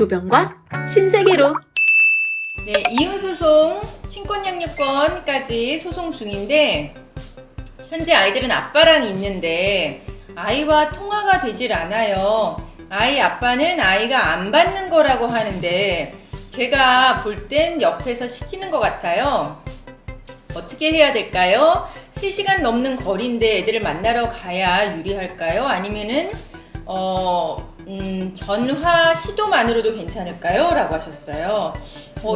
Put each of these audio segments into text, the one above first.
조병과 신세계로. 네, 이혼소송, 친권양육권까지 소송 중인데 현재 아이들은 아빠랑 있는데 아이와 통화가 되질 않아요. 아이 아빠는 아이가 안 받는 거라고 하는데 제가 볼 땐 옆에서 시키는 것 같아요. 어떻게 해야 될까요? 3시간 넘는 거리인데 애들을 만나러 가야 유리할까요? 아니면은 전화 시도만으로도 괜찮을까요? 라고 하셨어요.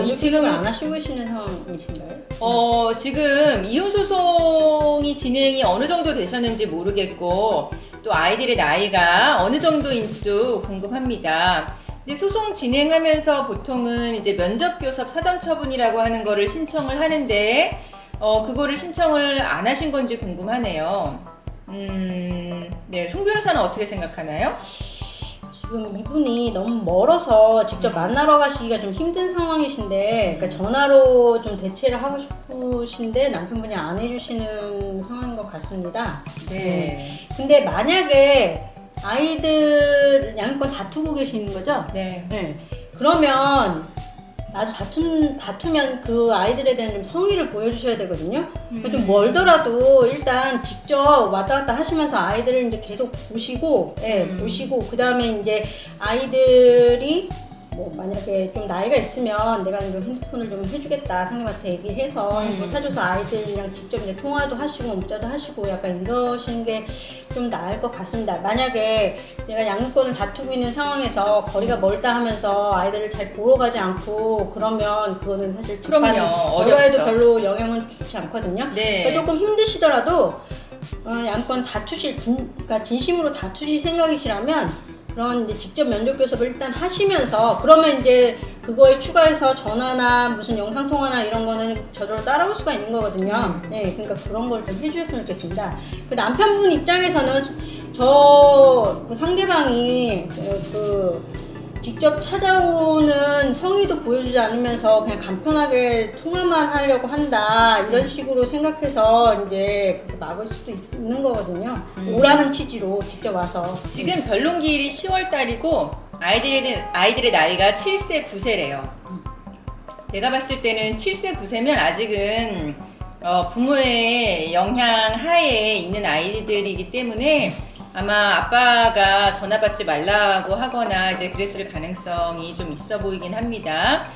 이 지금 안 하시고 계시는 상황이신가요? 지금 이혼소송이 진행이 어느 정도 되셨는지 모르겠고 또 아이들의 나이가 어느 정도인지도 궁금합니다. 근데 소송 진행하면서 보통은 이제 면접교섭 사전처분이라고 하는 거를 신청을 하는데 그거를 신청을 안 하신 건지 궁금하네요. 네, 송 변호사는 어떻게 생각하나요? 지금 이분이 너무 멀어서 직접 만나러 가시기가 좀 힘든 상황이신데, 그러니까 전화로 좀 대체를 하고 싶으신데 남편분이 안 해주시는 상황인 것 같습니다. 네. 근데 만약에 아이들 양육권 다투고 계시는 거죠? 네. 네. 그러면 나도 다투면 그 아이들에 대한 좀 성의를 보여주셔야 되거든요. 그러니까 좀 멀더라도 일단 직접 왔다 갔다 하시면서 아이들을 이제 계속 보시고, 보시고, 그 다음에 이제 아이들이 뭐 만약에 좀 나이가 있으면 내가 좀 핸드폰을 좀 해주겠다 상대방한테 얘기해서 뭐 사줘서 아이들이랑 직접 이제 통화도 하시고 문자도 하시고 약간 이러시는 게 좀 나을 것 같습니다. 만약에 내가 양육권을 다투고 있는 상황에서 거리가 멀다 하면서 아이들을 잘 보러 가지 않고 그러면 그거는 사실 결과에도 별로 영향은 주지 않거든요. 네. 그러니까 조금 힘드시더라도 양육권 그러니까 진심으로 다투실 생각이시라면 그런 이제 직접 면접 교섭을 일단 하시면서 그러면 이제 그거에 추가해서 전화나 무슨 영상 통화나 이런 거는 저절로 따라올 수가 있는 거거든요. 네, 그러니까 그런 걸 좀 해주셨으면 좋겠습니다. 그 남편분 입장에서는 그 상대방이 직접 찾아오는 성의도 보여주지 않으면서 그냥 간편하게 통화만 하려고 한다 이런 식으로 생각해서 이제 그렇게 막을 수도 있는 거거든요. 오라는 취지로 직접 와서. 지금 변론기일이 10월 달이고 아이들의 나이가 7세, 9세래요. 내가 봤을 때는 7세, 9세면 아직은 부모의 영향 하에 있는 아이들이기 때문에 아마 아빠가 전화 받지 말라고 하거나 이제 그랬을 가능성이 좀 있어 보이긴 합니다.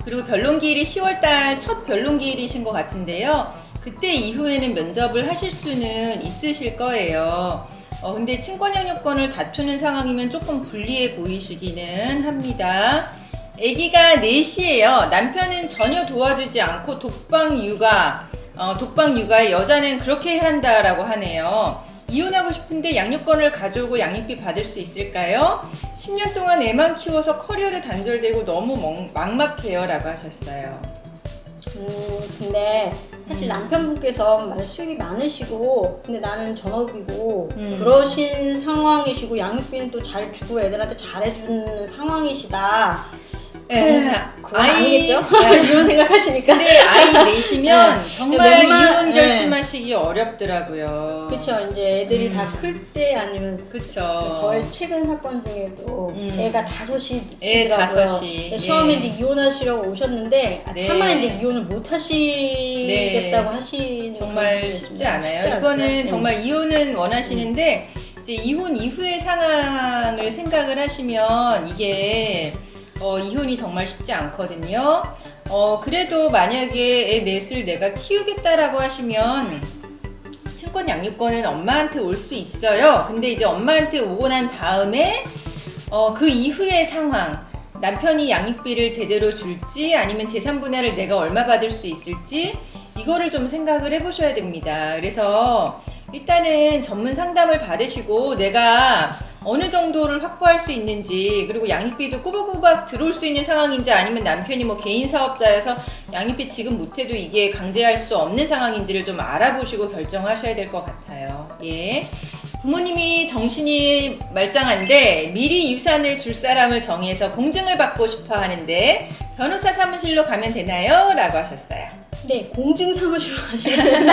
그리고 변론기일이 10월달 첫 변론기일이신 것 같은데요. 그때 이후에는 면접을 하실 수는 있으실 거예요. 근데 친권양육권을 다투는 상황이면 조금 불리해 보이시기는 합니다. 아기가 4시예요. 남편은 전혀 도와주지 않고 독방 육아에 여자는 그렇게 해야 한다라고 하네요. 이혼하고 싶은데 양육권을 가져오고 양육비 받을 수 있을까요? 10년 동안 애만 키워서 커리어도 단절되고 너무 막막해요 라고 하셨어요. 근데 사실 남편분께서 수입이 많으시고 근데 나는 전업이고 그러신 상황이시고 양육비는 또 잘 주고 애들한테 잘해주는 상황이시다. 그건 아니겠죠? 이런 생각하시니까. 근데 아이 내시면 정말 이혼 결심하시기 어렵더라고요. 그쵸. 이제 애들이 다 클 때 아니면. 그쵸. 저의 최근 사건 중에도 애가 5이더라고요. 애 5이. 처음에 이제 이혼하시려고 오셨는데 차마 이제 이혼을 못 하시겠다고 하시는 정말 쉽지 않아요. 이거는 정말 이혼은 원하시는데 이제 이혼 이후의 상황을 생각을 하시면 이게 이혼이 정말 쉽지 않거든요. 그래도 만약에 애 넷을 내가 키우겠다라고 하시면 친권 양육권은 엄마한테 올 수 있어요. 근데 이제 엄마한테 오고 난 다음에 그 이후의 상황, 남편이 양육비를 제대로 줄지 아니면 재산 분할을 내가 얼마 받을 수 있을지 이거를 좀 생각을 해보셔야 됩니다. 그래서 일단은 전문 상담을 받으시고 내가 어느 정도를 확보할 수 있는지 그리고 양육비도 꼬박꼬박 들어올 수 있는 상황인지 아니면 남편이 뭐 개인 사업자여서 양육비 지금 못해도 이게 강제할 수 없는 상황인지를 좀 알아보시고 결정하셔야 될 것 같아요. 예. 부모님이 정신이 말짱한데 미리 유산을 줄 사람을 정해서 공증을 받고 싶어 하는데 변호사 사무실로 가면 되나요? 라고 하셨어요. 네, 공증 사무실로 가시면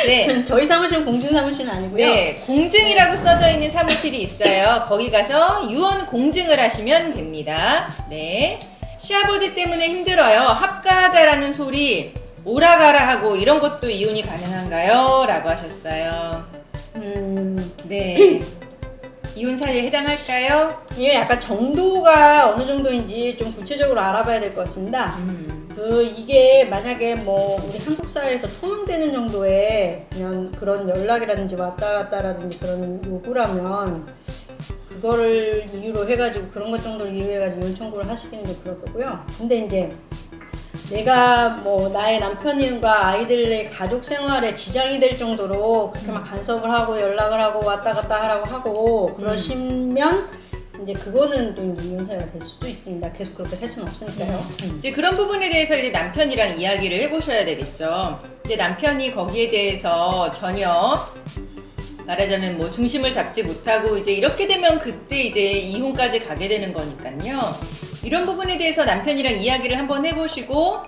네. 저희 사무실은 공증 사무실은 아니고요. 네, 공증이라고 써져 있는 사무실이 있어요. 거기 가서 유언 공증을 하시면 됩니다. 네. 시아버지 때문에 힘들어요. 합가하자라는 소리 오라가라 하고 이런 것도 이혼이 가능한가요? 라고 하셨어요. 네. 이혼 사유에 해당할까요? 이게 약간 정도가 어느 정도인지 좀 구체적으로 알아봐야 될 것 같습니다. 이게 만약에 뭐 우리 한국 사회에서 통용되는 정도의 그냥 그런 연락이라든지 왔다 갔다라든지 그런 요구라면 그거를 이유로 해가지고 그런 것 정도를 이유해가지고 이혼 청구를 하시기는 좀 그럴 거고요. 근데 이제 내가 뭐 나의 남편과 아이들의 가족 생활에 지장이 될 정도로 그렇게 막 간섭을 하고 연락을 하고 왔다 갔다 하라고 하고 그러시면 이제 그거는 또 이혼 사유가 될 수도 있습니다. 계속 그렇게 할 수는 없으니까요. 이제 그런 부분에 대해서 이제 남편이랑 이야기를 해보셔야 되겠죠. 근데 남편이 거기에 대해서 전혀 말하자면 뭐 중심을 잡지 못하고 이제 이렇게 되면 그때 이제 이혼까지 가게 되는 거니까요. 이런 부분에 대해서 남편이랑 이야기를 한번 해보시고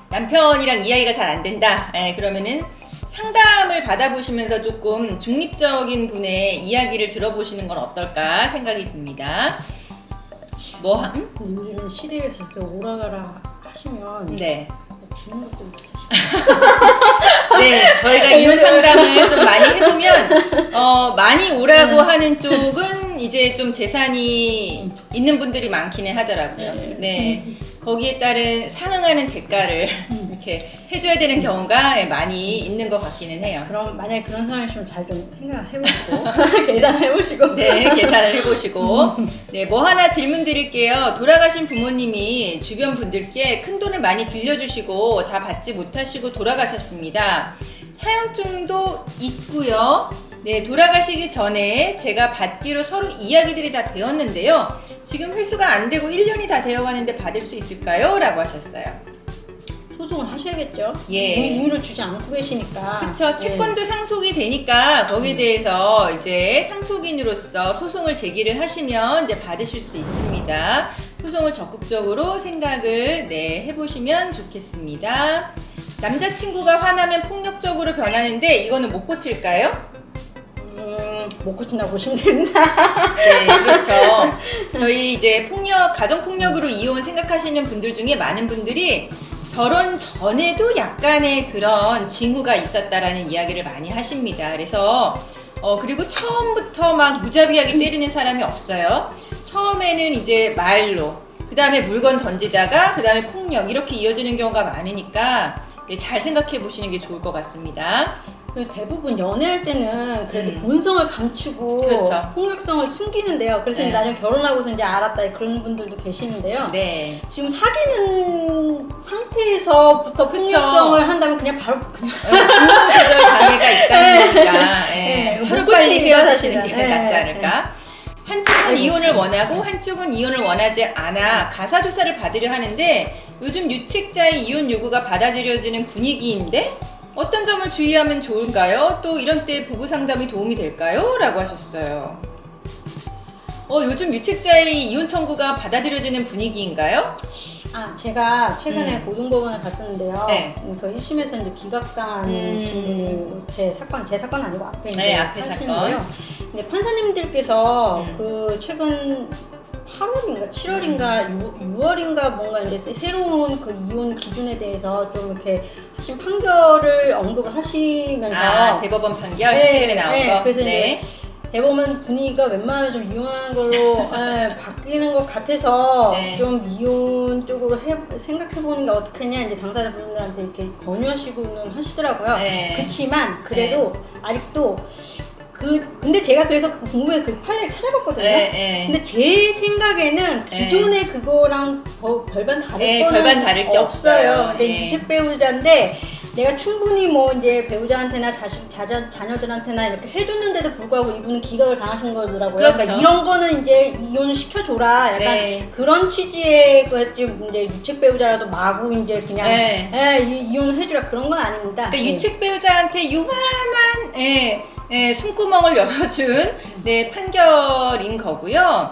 남편이랑 이야기가 잘 안 된다. 그러면은 상담을 받아보시면서 조금 중립적인 분의 이야기를 들어보시는 건 어떨까 생각이 듭니다. 요즘 시대에서 이렇게 오라가라 하시면 네. 주는 것도 있으시죠? 네, 저희가 이혼 상담을 좀 많이 해보면 많이 오라고 하는 쪽은 이제 좀 재산이 있는 분들이 많기는 하더라고요. 네, 거기에 따른 상응하는 대가를 이렇게 해줘야 되는 경우가 많이 있는 것 같기는 해요. 그럼 만약에 그런 상황이시면 잘 좀 생각을 해보시고 계산을 해보시고 네, 계산을 해보시고 네, 뭐 하나 질문 드릴게요. 돌아가신 부모님이 주변 분들께 큰 돈을 많이 빌려주시고 다 받지 못하시고 돌아가셨습니다. 차용증도 있고요. 네, 돌아가시기 전에 제가 받기로 서로 이야기들이 다 되었는데요. 지금 회수가 안 되고 1년이 다 되어가는데 받을 수 있을까요? 라고 하셨어요. 소송을 하셔야겠죠. 예. 우위를 주지 않고 계시니까. 그쵸. 채권도 상속이 되니까 거기에 대해서 이제 상속인으로서 소송을 제기를 하시면 이제 받으실 수 있습니다. 소송을 적극적으로 생각을 해보시면 좋겠습니다. 남자친구가 화나면 폭력적으로 변하는데 이거는 못 고칠까요? 못 고친다고 보시면 된다. 네, 그렇죠. 저희 이제 가정폭력으로 이혼 생각하시는 분들 중에 많은 분들이 결혼 전에도 약간의 그런 징후가 있었다라는 이야기를 많이 하십니다. 그래서 그리고 처음부터 막 무자비하게 때리는 사람이 없어요. 처음에는 이제 말로, 그 다음에 물건 던지다가, 그 다음에 폭력 이렇게 이어지는 경우가 많으니까 잘 생각해 보시는 게 좋을 것 같습니다. 대부분 연애할 때는 그래도 본성을 감추고 그렇죠. 폭력성을 숨기는데요. 그래서 네. 나는 결혼하고서 이제 알았다 그런 분들도 계시는데요. 네. 지금 사귀는 상태에서부터 그쵸. 폭력성을 한다면 그냥 바로 그냥 분노 조절 장애가 있다는 거니까 하루빨리 못 고칩니다, 헤어지시는 게 사실은. 낫지 않을까? 한쪽은 이혼을 원하고 한쪽은 이혼을 원하지 않아 가사조사를 받으려 하는데 요즘 유책자의 이혼 요구가 받아들여지는 분위기인데 어떤 점을 주의하면 좋을까요? 또 이런 때 부부 상담이 도움이 될까요? 라고 하셨어요. 요즘 유책자의 이혼 청구가 받아들여지는 분위기인가요? 제가 최근에 고등법원에 갔었는데요. 네. 그 1심에서 이제 기각당한 분이 제 사건 아니고 앞에 이제 네, 앞에 하시는데요. 근데 판사님들께서 그 최근 8월인가 7월인가 6월인가 뭔가 이제 새로운 그 이혼 기준에 대해서 좀 이렇게 하신 판결을 언급을 하시면서 대법원 판결 최근에 나온 거. 그래서 이제 대법원 분위기가 웬만하면 좀 이혼하는 걸로 바뀌는 것 같아서 좀 이혼 쪽으로 생각해보는 게 어떻겠냐 이제 당사자분들한테 이렇게 권유하시고는 하시더라고요. 그렇지만 그래도 아직도 근데 제가 그래서 궁금해서 그 판례를 찾아봤거든요. 근데 제 생각에는 기존의 그거랑 별반 다를 게 없어요. 근데 유책 배우자인데 내가 충분히 뭐 이제 배우자한테나 자녀들한테나 이렇게 해줬는데도 불구하고 이분은 기각을 당하신 거더라고요. 그렇죠. 그러니까 이런 거는 이제 이혼 시켜줘라. 약간 그런 취지의 이제 유책 배우자라도 마구 이제 그냥 이혼을 해주라 그런 건 아닙니다. 그러니까 유책 배우자한테 요만한 숨구멍을 열어준 판결인 거고요.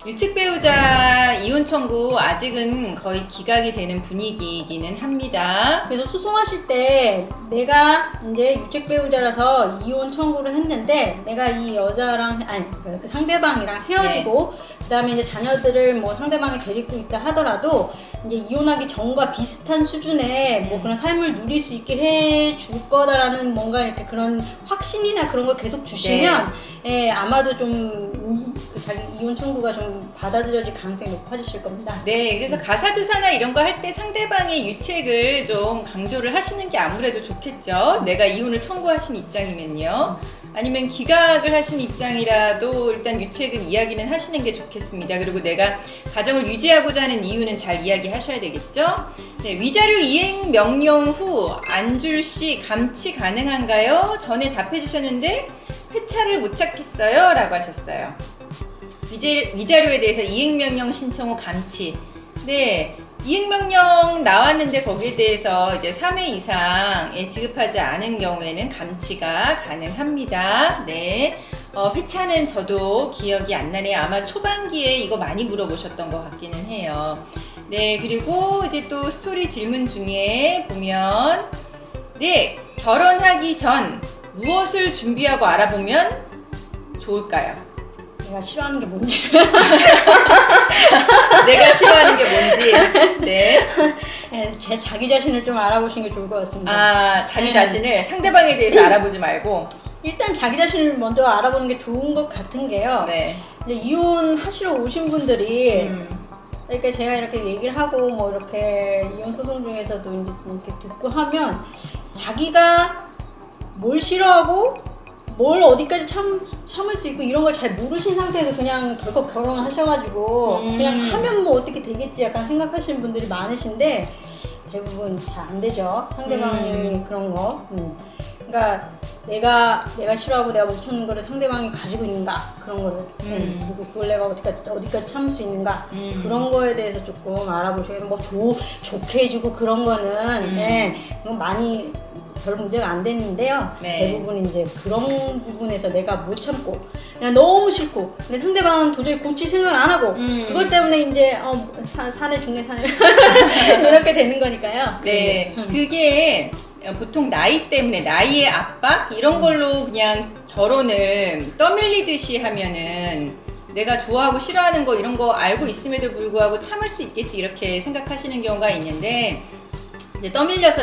유책 배우자 이혼 청구 아직은 거의 기각이 되는 분위기이기는 합니다. 그래서 소송하실 때 내가 이제 유책 배우자라서 이혼 청구를 했는데 내가 이 여자랑 아니 그 상대방이랑 헤어지고 그다음에 이제 자녀들을 뭐 상대방이 데리고 있다 하더라도 이제 이혼하기 전과 비슷한 수준의 뭐 그런 삶을 누릴 수 있게 해줄 거다라는 뭔가 이렇게 그런 확신이나 그런 걸 계속 주시면 예, 아마도 좀 자기 이혼 청구가 좀 받아들여질 가능성이 높아지실 겁니다. 네, 그래서 가사조사나 이런 거 할 때 상대방의 유책을 좀 강조를 하시는 게 아무래도 좋겠죠. 내가 이혼을 청구하신 입장이면요. 아니면 기각을 하신 입장이라도 일단 유책은 이야기는 하시는 게 좋겠습니다. 그리고 내가 가정을 유지하고자 하는 이유는 잘 이야기하셔야 되겠죠. 네, 위자료 이행 명령 후 안줄시 감치 가능한가요? 전에 답해 주셨는데 회차를 못 찾겠어요 라고 하셨어요. 위자료에 대해서 이행명령 신청 후 감치. 네, 이행명령 나왔는데 거기에 대해서 이제 3회 이상 지급하지 않은 경우에는 감치가 가능합니다. 네, 회차는 저도 기억이 안 나네요. 아마 초반기에 이거 많이 물어보셨던 것 같기는 해요. 네, 그리고 이제 또 스토리 질문 중에 보면 네, 결혼하기 전 무엇을 준비하고 알아보면 좋을까요? 내가 싫어하는 게 뭔지. 내가 싫어하는 게 뭔지. 네. 예, 제 자기 자신을 좀 알아보시는 게 좋을 것 같습니다. 아, 자기 자신을 상대방에 대해서 알아보지 말고. 일단 자기 자신을 먼저 알아보는 게 좋은 것 같은 게요. 네. 이제 이혼하시러 오신 분들이 그러니까 제가 이렇게 얘기를 하고 뭐 이렇게 이혼 소송 중에서도 이제 이렇게 듣고 하면 자기가 뭘 싫어하고 뭘 어디까지 참을 수 있고 이런 걸 잘 모르신 상태에서 그냥 덜컥 결혼을 하셔가지고 그냥 하면 뭐 어떻게 되겠지 약간 생각하시는 분들이 많으신데 대부분 잘 안 되죠. 상대방이 그런 거. 그러니까 내가 싫어하고 내가 못 참는 거를 상대방이 가지고 있는가 그런 거를 그리고 그걸 내가 어디까지 참을 수 있는가 그런 거에 대해서 조금 알아보셔야 뭐 좋게 해주고 그런 거는 이건 많이 별 문제가 안 되는데요. 네. 대부분 이제 그런 부분에서 내가 못 참고 그냥 너무 싫고 근데 상대방은 도저히 고칠 생각을 안 하고 그것 때문에 이제 사내 중내 사내 이렇게 되는 거니까요. 네. 그게 보통 나이 때문에 나이의 압박 이런 걸로 그냥 결혼을 떠밀리듯이 하면은 내가 좋아하고 싫어하는 거 이런 거 알고 있음에도 불구하고 참을 수 있겠지 이렇게 생각하시는 경우가 있는데 이제 떠밀려서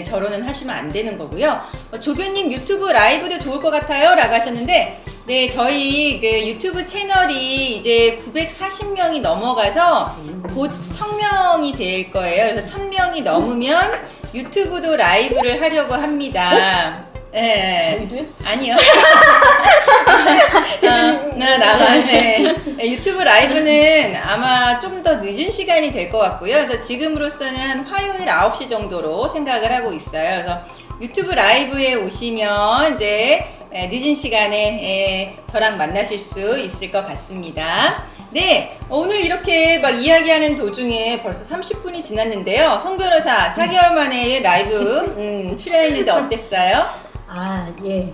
결혼은 하시면 안 되는 거고요. 조교님 유튜브 라이브도 좋을 것 같아요 라고 하셨는데 네, 저희 그 유튜브 채널이 이제 940명이 넘어가서 곧 1000명이 될 거예요. 그래서 1000명이 넘으면 유튜브도 라이브를 하려고 합니다. 네. 저희도요? 아니요. 나만. 네. 유튜브 라이브는 아마 좀 더 늦은 시간이 될 것 같고요. 그래서 지금으로서는 한 화요일 9시 정도로 생각을 하고 있어요. 그래서 유튜브 라이브에 오시면 이제 늦은 시간에 저랑 만나실 수 있을 것 같습니다. 네, 오늘 이렇게 막 이야기하는 도중에 벌써 30분이 지났는데요. 송 변호사 4개월 만에 라이브 출연했는데 어땠어요? 아, 예.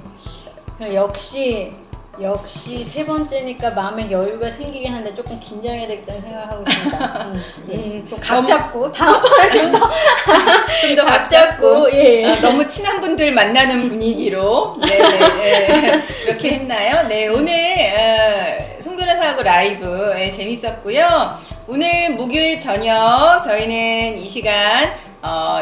역시 세 번째니까 마음에 여유가 생기긴 한데 조금 긴장해야 되겠다는 생각하고 있습니다. 좀 각 잡고 다음번에 좀 더 각 잡고 예. 너무 친한 분들 만나는 분위기로 네, 이렇게 했나요? 네, 오늘 송 변호사하고 라이브 재밌었고요. 오늘 목요일 저녁 저희는 이 시간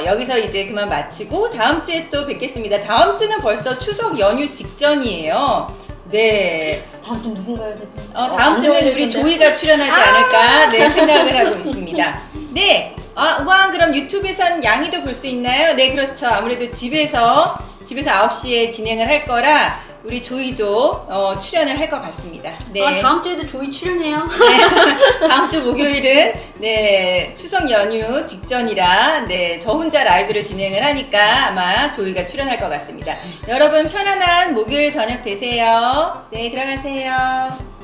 여기서 이제 그만 마치고 다음 주에 또 뵙겠습니다. 다음 주는 벌써 추석 연휴 직전이에요. 네. 다음 주 누군가요, 대표님? 다음 주는 우리 조이가 출연하지 않을까 네, 생각을 하고 있습니다. 네. 우와, 그럼 유튜브에선 양이도 볼 수 있나요? 네, 그렇죠. 아무래도 집에서 9시에 진행을 할 거라 우리 조이도 출연을 할 것 같습니다. 네. 다음 주에도 조이 출연해요. 네. 다음 주 목요일은 네, 추석 연휴 직전이라 네, 저 혼자 라이브를 진행을 하니까 아마 조이가 출연할 것 같습니다. 여러분 편안한 목요일 저녁 되세요. 네, 들어가세요.